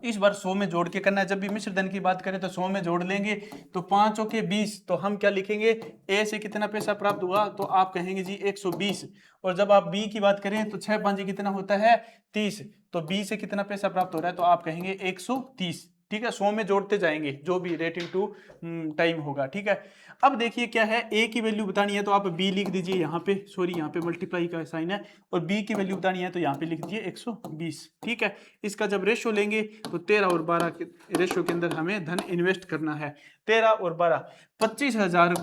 इस बार 100 में जोड़ के करना है। जब भी मिश्र धन की बात करें तो 100 में जोड़ लेंगे, तो 5 के 20, तो हम क्या लिखेंगे, ए से कितना पैसा प्राप्त हुआ, तो आप कहेंगे जी 120। और जब आप बी की बात करें तो 6 5 कितना होता है, 30, तो बी से कितना पैसा प्राप्त हो रहा है, तो आप कहेंगे 130, ठीक है। 100 में जोड़ते जाएंगे जो भी रेटिंग टू टाइम होगा, ठीक है। अब देखिए क्या है, ए की वैल्यू बतानी है तो आप बी लिख दीजिए यहाँ पे, सॉरी यहाँ पे मल्टीप्लाई का साइन है, और बी की वैल्यू बतानी है तो यहाँ पे लिख दीजिए 120, ठीक है। इसका जब रेशो लेंगे तो 13 और 12 के रेशो के अंदर हमें धन इन्वेस्ट करना है। 13 और 12, 25,000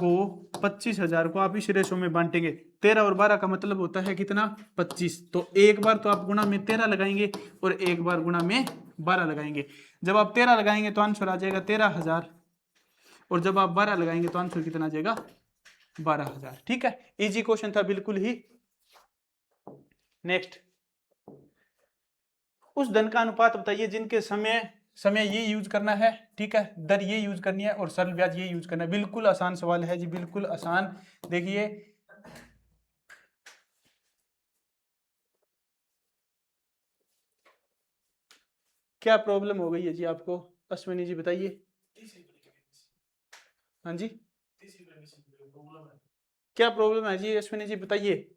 को आप इस रेशो में बांटेंगे। 13 और 12 का मतलब होता है कितना, 25। तो एक बार तो आप गुणा में 13 लगाएंगे और एक बार गुणा में 12 लगाएंगे। जब आप 13 लगाएंगे तो आंसर आ जाएगा 13,000, और जब आप 12 लगाएंगे तो आंसर कितना आ जाएगा, 12,000, ठीक है। इजी क्वेश्चन था बिल्कुल ही। नेक्स्ट, उस धन का अनुपात बताइए जिनके समय ये यूज करना है, ठीक है, दर ये यूज करनी है और सरल ब्याज ये यूज करना है। बिल्कुल आसान सवाल है जी, बिल्कुल आसान। देखिए क्या प्रॉब्लम हो गई है जी आपको, अश्विनी जी बताइए। हाँ जी, क्या प्रॉब्लम है जी अश्विनी जी बताइए।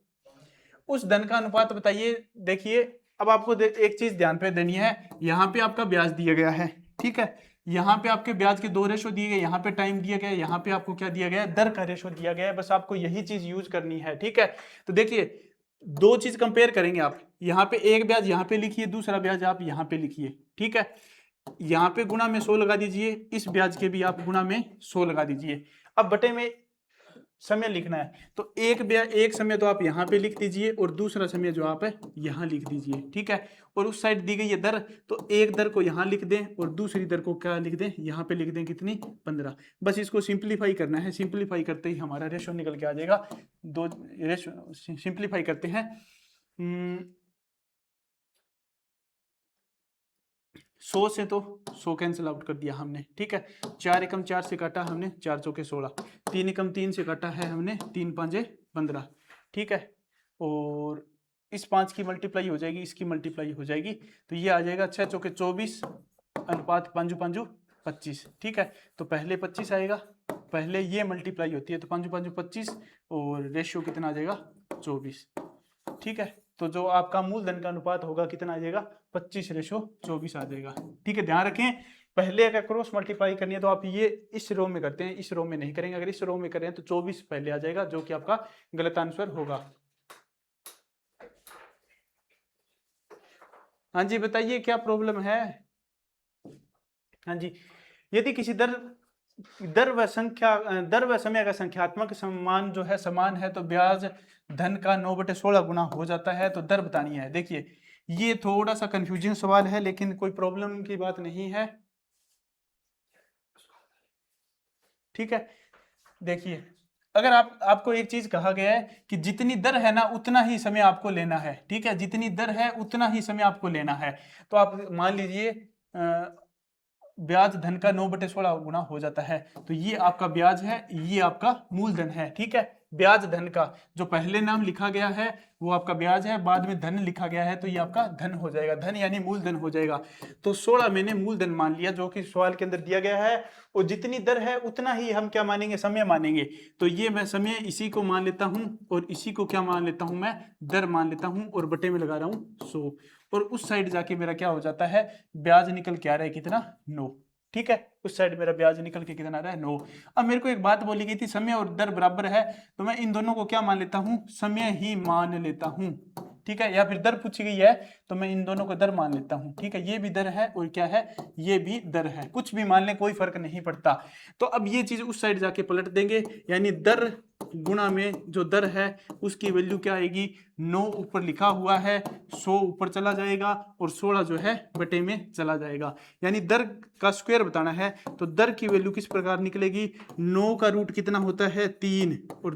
उस धन का अनुपात बताइए। देखिए अब आपको एक चीज ध्यान पे देनी है, यहाँ पे आपका ब्याज दिया गया है, ठीक है, यहाँ पे आपके ब्याज के 2 रेशो दिए गए, यहाँ पे टाइम दिया गया है, यहाँ पे आपको क्या दिया गया है, दर का रेशो दिया गया है। बस आपको यही चीज यूज करनी है, ठीक है। तो देखिए दो चीज कंपेयर करेंगे आप, यहाँ पे एक ब्याज यहाँ पे लिखिए, दूसरा ब्याज आप यहाँ पे लिखिए, ठीक है। यहाँ पे गुणा में 100 लगा दीजिए, इस ब्याज के भी आप गुणा में 100 लगा दीजिए। अब बटे में समय लिखना है, तो एक समय तो आप यहाँ पे लिख दीजिए और दूसरा समय जो आप है यहाँ लिख दीजिए, ठीक है। और उस साइड दी गई है दर, तो एक दर को यहाँ लिख दें और दूसरी दर को क्या लिख दें, यहाँ पे लिख दें कितनी, 15। बस इसको सिंप्लीफाई करना है, सिंप्लीफाई करते ही हमारा रेशो निकल के आ जाएगा। दो रेशो सिंप्लीफाई करते हैं, 100 से तो 100 कैंसिल आउट कर दिया हमने, ठीक है। 4 एकम 4 से काटा हमने, 4 चौके 16, 3 एकम 3 से काटा है हमने, 3 पांजे 15, ठीक है। और इस 5 की मल्टीप्लाई हो जाएगी, इसकी मल्टीप्लाई हो जाएगी, तो ये आ जाएगा 6 चौके 24 अनुपात 5 5 25, ठीक है। तो पहले 25 आएगा, पहले ये मल्टीप्लाई होती है, तो 5 5 25 और रेशियो कितना आ जाएगा, 24, ठीक है। तो जो आपका मूलधन का अनुपात होगा कितना आ जाएगा, 25:24 आ जाएगा, ठीक है। ध्यान रखें पहले अगर क्रॉस मल्टीप्लाई करनी है तो आप ये इस रो में करते हैं, इस रो में नहीं करेंगे। अगर इस रो में करें तो 24 पहले आ जाएगा, जो कि आपका गलत आंसर होगा। हाँ जी बताइए क्या प्रॉब्लम है। हाँ जी, यदि किसी दर व समय का संख्यात्मक समान जो है समान है तो ब्याज धन का 9/16 गुना हो जाता है, तो दर बतानी है। देखिए ये थोड़ा सा कंफ्यूजिंग सवाल है, लेकिन कोई प्रॉब्लम की बात नहीं है, ठीक है। देखिए अगर आपको एक चीज कहा गया है कि जितनी दर है ना उतना ही समय आपको लेना है, ठीक है, जितनी दर है उतना ही समय आपको लेना है। तो आप मान लीजिए ब्याज धन का 9/16 गुना हो जाता है, तो ये आपका ब्याज है, ये आपका मूलधन है, ठीक है। ब्याज धन का जो पहले नाम लिखा गया है वो आपका ब्याज है, बाद में धन लिखा गया है तो ये आपका धन हो जाएगा, धन यानी मूलधन हो जाएगा। तो 16 मैंने मूलधन मान लिया जो कि सवाल के अंदर दिया गया है, और जितनी दर है उतना ही हम क्या मानेंगे, समय मानेंगे। तो ये मैं समय इसी को मान लेता हूं और इसी को क्या मान लेता हूं, मैं दर मान लेता हूं और बटे में लगा रहा हूं 100, और उस साइड जाके मेरा क्या हो जाता है, ब्याज निकल के आ रहा है कितना, 9, ठीक है। उस साइड मेरा ब्याज निकल के कितना आ रहा है, 9। अब मेरे को एक बात बोली गई थी समय और दर बराबर है, तो मैं इन दोनों को क्या मान लेता हूं, समय ही मान लेता हूं, ठीक है। या फिर दर पूछी गई है तो मैं इन दोनों को दर मान लेता हूं, ठीक है। ये भी दर है और क्या है, ये भी दर है, कुछ भी मान ले कोई फर्क नहीं पड़ता। तो अब ये चीज उस साइड जाके पलट देंगे, यानी दर गुणा में जो दर है उसकी वैल्यू क्या आएगी, 9 ऊपर लिखा हुआ है, 100 ऊपर चला जाएगा और 16 जो है बटे में चला जाएगा। यानी दर का स्क्वायर बताना है, तो दर की वैल्यू किस प्रकार निकलेगी, 9 का रूट कितना होता है, 3, और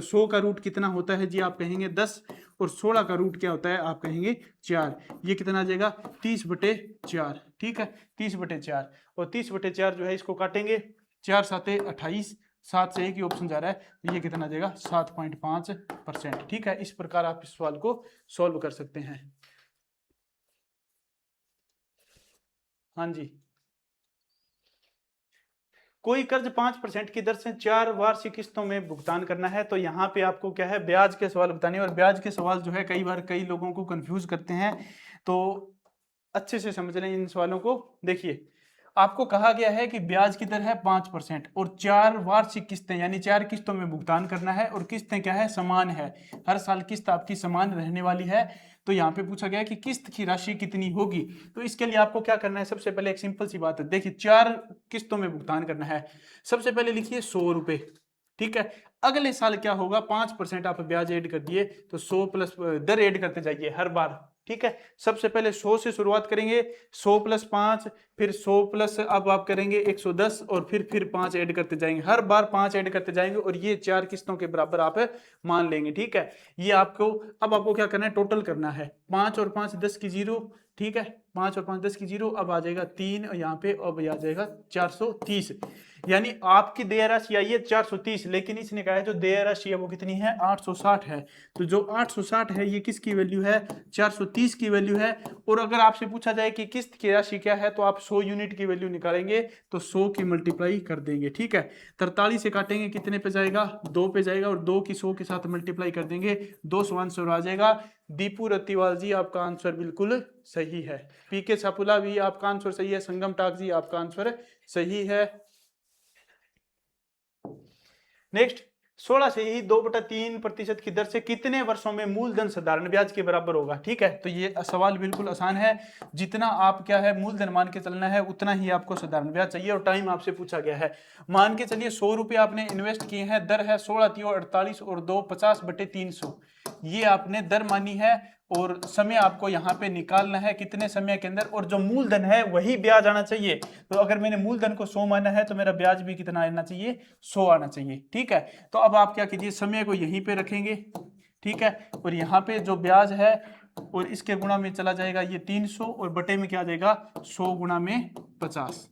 100 का रूट कितना होता है जी, आप कहेंगे 10, और 16 का रूट क्या होता है, आप कहेंगे 4। ये कितना आ जाएगा, 30/4, ठीक है, 30/4। और 30/4 जो है इसको काटेंगे, 4 7 28, 7 से एक ही ऑप्शन जा रहा है, तो ये कितना आ जाएगा, 7.5%, ठीक है। इस प्रकार आप इस सवाल को सॉल्व कर सकते हैं। हाँ जी, कोई कर्ज 5% की दर से 4 वार्षिक किस्तों में भुगतान करना है, तो यहाँ पे आपको क्या है, ब्याज के सवाल बताने, और ब्याज के सवाल जो है कई बार कई लोगों को कंफ्यूज करते हैं, तो अच्छे से समझ लें इन सवालों को। देखिए आपको कहा गया है कि ब्याज की दर है 5% और 4 वार्षिक किस्तें यानी 4 किस्तों में भुगतान करना है, और किस्तें क्या है, समान है, हर साल किस्त आपकी समान रहने वाली है। तो यहाँ पे पूछा गया है कि किस्त की राशि कितनी होगी, तो इसके लिए आपको क्या करना है, सबसे पहले एक सिंपल सी बात है। देखिए 4 किस्तों में भुगतान करना है, सबसे पहले लिखिए 100 रुपए, ठीक है। अगले साल क्या होगा, 5% आप ब्याज ऐड कर दिए, तो 100 प्लस दर ऐड करते जाइए हर बार, ठीक है। सबसे पहले 100 से शुरुआत करेंगे, 100 + 5, फिर 100 प्लस अब आप करेंगे 110 और फिर 5 ऐड करते जाएंगे, हर बार 5 ऐड करते जाएंगे और ये 4 किस्तों के बराबर आप मान लेंगे। ठीक है, ये आपको अब आपको क्या करना है, टोटल करना है। 5 और 5 10 की 0, ठीक है, 5 और 5 10 की 0, अब आ जाएगा 3 यहाँ पे, अब आ जाएगा 430। यानी आपकी देय राशि आई है 430, लेकिन इसने कहा है जो देय राशि है वो कितनी है, 860 है। तो जो 860 है ये किसकी वैल्यू है, 430 की वैल्यू है। और अगर आपसे पूछा जाए कि किस्त की राशि क्या है, तो आप 100 यूनिट की वैल्यू निकालेंगे तो 100 की मल्टीप्लाई कर देंगे। ठीक है, 43 से काटेंगे कितने पे जाएगा, 2 पे जाएगा, और 2 की 100 के साथ मल्टीप्लाई कर देंगे, 200 आंसर आ जाएगा। दीपू रत्तीवाल जी आपका आंसर बिल्कुल सही है। पीके छापुला भी आपका आंसर सही है। संगम टाक जी आपका आंसर सही है। नेक्स्ट, 16 से ही 2/3% की दर से कितने वर्षों में मूलधन साधारण ब्याज के बराबर होगा। ठीक है, तो ये सवाल बिल्कुल आसान है। जितना आप क्या है मूलधन मान के चलना है उतना ही आपको साधारण ब्याज चाहिए, और टाइम आपसे पूछा गया है। मान के चलिए 100 रुपये आपने इन्वेस्ट किए हैं, दर है 16 × 48 और 2 50/300, ये आपने दर मानी है, और समय आपको यहाँ पे निकालना है कितने समय के अंदर, और जो मूलधन है वही ब्याज आना चाहिए। तो अगर मैंने मूलधन को 100 माना है तो मेरा ब्याज भी कितना आना चाहिए, 100 आना चाहिए। ठीक है, तो अब आप क्या कीजिए, समय को यहीं पे रखेंगे, ठीक है, और यहाँ पे जो ब्याज है और इसके गुणा में चला जाएगा ये 300, और बटे में क्या आ जाएगा 100 गुणा में 50।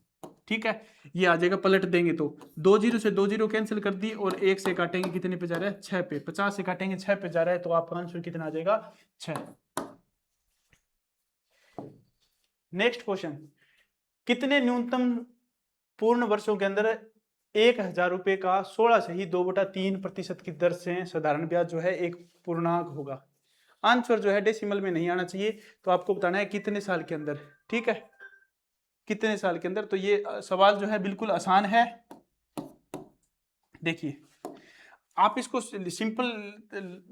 ठीक है, ये आ जाएगा, पलट देंगे तो 2 0 से 2 0 कैंसिल कर दी, और 1 से काटेंगे कितने पे जा रहा है, 6 पे, 50 से काटेंगे 6 पे जा रहा है, तो आपका आंसर कितना आ जाएगा, 6। नेक्स्ट क्वेश्चन, कितने न्यूनतम पूर्ण वर्षों के अंदर 1000 रुपए का 16 से ही 2/3% की दर से साधारण ब्याज जो है एक पूर्णांक होगा। आंसर जो है डेसिमल में नहीं आना चाहिए, तो आपको बताना है कितने साल के अंदर। ठीक है, कितने साल के अंदर, तो ये सवाल जो है बिल्कुल आसान है। देखिए, आप इसको सिंपल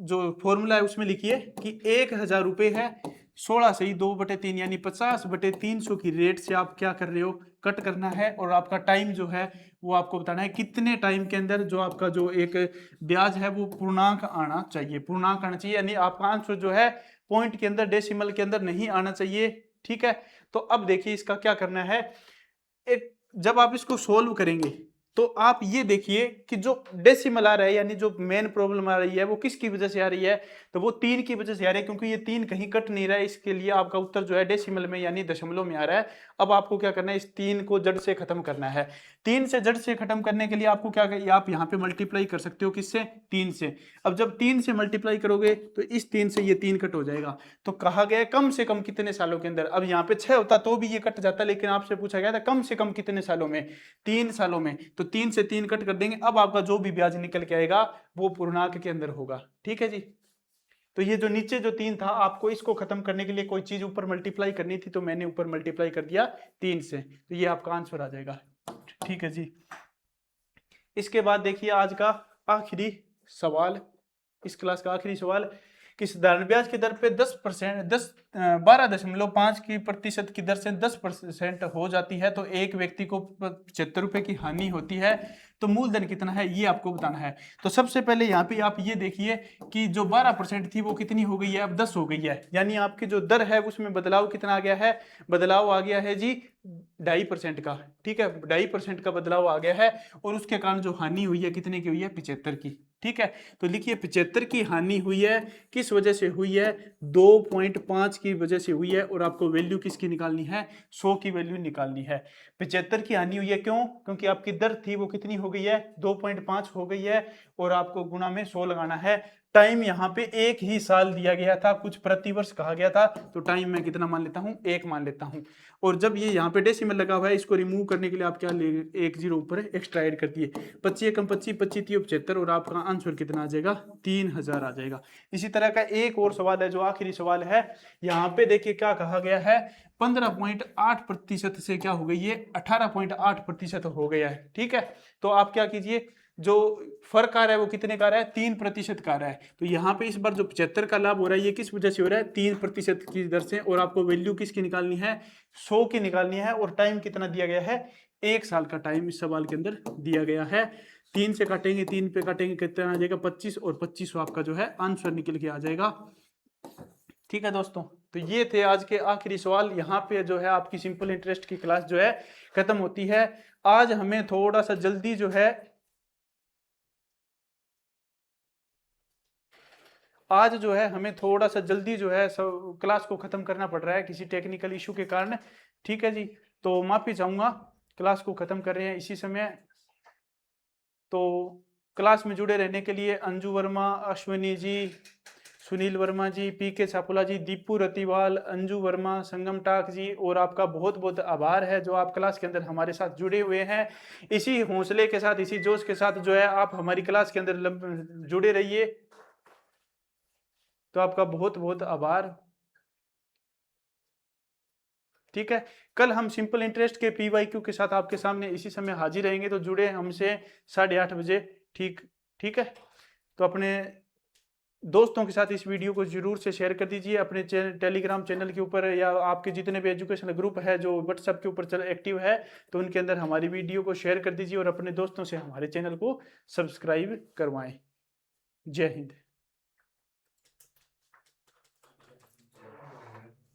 जो फॉर्मूला है उसमें लिखिए कि 1000 रुपए है, 16 से ही 2/3 यानी 50/300 की रेट से आप क्या कर रहे हो, कट करना है, और आपका टाइम जो है वो आपको बताना है कितने टाइम के अंदर जो आपका जो एक ब्याज है वो पूर्णांक आना चाहिए, पूर्णांक आना चाहिए, यानी आपका आंसर जो है पॉइंट के अंदर, डेसिमल के अंदर नहीं आना चाहिए। ठीक है, तो अब देखिए इसका क्या करना है। जब आप इसको सोल्व करेंगे तो आप ये देखिए कि जो डेसिमल आ रहा है, यानी जो मेन प्रॉब्लम आ रही है वो किसकी वजह से आ रही है, तो वो 3 की वजह से आ रही है, क्योंकि ये 3 कहीं कट नहीं रहा है, इसके लिए आपका उत्तर जो है डेसिमल में यानी दशमलव में आ रहा है। अब आपको क्या करना है, इस 3 को जड़ से खत्म करना है। 3 से जड़ से खत्म करने के लिए आपको क्या, आप यहाँ पे मल्टीप्लाई कर सकते हो, किससे, 3 से। अब जब 3 से मल्टीप्लाई करोगे तो इस 3 से ये 3 कट हो जाएगा, तो कहा गया है कम से कम कितने सालों के अंदर। अब यहाँ पे 6 होता तो भी ये कट जाता, लेकिन आपसे पूछा गया था कम से कम कितने सालों में, 3 सालों में, तो 3 से 3 कट कर देंगे। अब आपका जो भी ब्याज निकल के आएगा वो पूर्णांक के अंदर होगा। ठीक है जी, तो ये जो नीचे जो 3 था, आपको इसको खत्म करने के लिए कोई चीज ऊपर मल्टीप्लाई करनी थी, तो मैंने ऊपर मल्टीप्लाई कर दिया 3 से, तो ये आपका आंसर आ जाएगा। ठीक है जी, इसके बाद देखिए आज का आखिरी सवाल, इस क्लास का आखिरी सवाल, कि साधारण ब्याज की दर पे 10% 12.5% की दर से 10% हो जाती है, तो एक व्यक्ति को 75 रुपए की हानि होती है, तो मूलधन कितना है ये आपको बताना है। तो सबसे पहले यहाँ पे आप ये देखिए कि जो 12% थी वो कितनी हो गई है, अब 10 हो गई है, यानी आपकी जो दर है उसमें बदलाव कितना आ गया है, बदलाव आ गया है जी 2.5% का। ठीक है, 2.5% का बदलाव आ गया है, और उसके कारण जो हानि हुई है कितने की हुई है, 75 की। ठीक है, तो लिखिए 75 की हानि हुई है, किस वजह से हुई है, 2.5 की वजह से हुई है, और आपको वैल्यू किसकी निकालनी है, 100 की वैल्यू निकालनी है। 75 की हानि हुई है, क्यों, क्योंकि आपकी दर थी वो कितनी हो गई है, 2.5 हो गई है, और आपको गुणा में 100 लगाना है। टाइम यहाँ पे 1 ही साल दिया गया था, कुछ प्रतिवर्ष कहा गया था, तो टाइम मैं कितना मान लेता हूँ, 1 मान लेता हूँ। और जब ये यहाँ पे डेसिमल लगा हुआ है, इसको रिमूव करने के लिए आप क्या ले, 1 0 ऊपर एक्स्ट्रा ऐड कर दिए, 25 एकम 25, 25 3 75, और आपका आंसर कितना आ जाएगा, 3000 आ जाएगा। इसी तरह का एक और सवाल है, जो आखिरी सवाल है, यहाँ पे देखिए क्या कहा गया है, 15.8% से क्या हो गई है, 18.8% हो गया है। ठीक है, तो आप क्या कीजिए, जो फर्क आ रहा है वो कितने का आ रहा है, 3% का आ रहा है, तो यहाँ पे इस बार जो 75 का लाभ हो रहा है ये किस वजह से हो रहा है, 3% की दर से, और आपको वैल्यू किसकी निकालनी है, 100 की निकालनी है, और टाइम कितना दिया गया है, 1 साल का टाइम इस सवाल के अंदर दिया गया है। 3 से काटेंगे, 3 पे काटेंगे, कितना आ जाएगा 25, और 25 आपका जो है आंसर निकल के आ जाएगा ठीक है दोस्तों, तो ये थे आज के आखिरी सवाल। यहाँ पे जो है आपकी सिंपल इंटरेस्ट की क्लास जो है खत्म होती है। आज हमें थोड़ा सा जल्दी जो है हमें थोड़ा सा जल्दी जो है सब क्लास को खत्म करना पड़ रहा है किसी टेक्निकल इशू के कारण। ठीक है जी, तो माफी चाहूंगा, क्लास को खत्म कर रहे हैं इसी समय। तो क्लास में जुड़े रहने के लिए अंजू वर्मा, अश्विनी जी, सुनील वर्मा जी, पी के छापुला जी, दीपू रतिवाल, अंजू वर्मा, संगम टाक जी, और आपका बहुत बहुत आभार है जो आप क्लास के अंदर हमारे साथ जुड़े हुए हैं। इसी हौसले के साथ, इसी जोश के साथ जो है आप हमारी क्लास के अंदर जुड़े रहिए। तो आपका बहुत बहुत आभार। ठीक है, कल हम सिंपल इंटरेस्ट के PYQ के साथ आपके सामने इसी समय हाजिर रहेंगे, तो जुड़े हमसे 8:30 बजे। ठीक ठीक है, तो अपने दोस्तों के साथ इस वीडियो को जरूर से शेयर कर दीजिए, अपने टेलीग्राम चैनल के ऊपर, या आपके जितने भी एजुकेशनल ग्रुप है जो व्हाट्सएप के ऊपर एक्टिव है, तो उनके अंदर हमारी वीडियो को शेयर कर दीजिए और अपने दोस्तों से हमारे चैनल को सब्सक्राइब करवाएं। जय हिंद।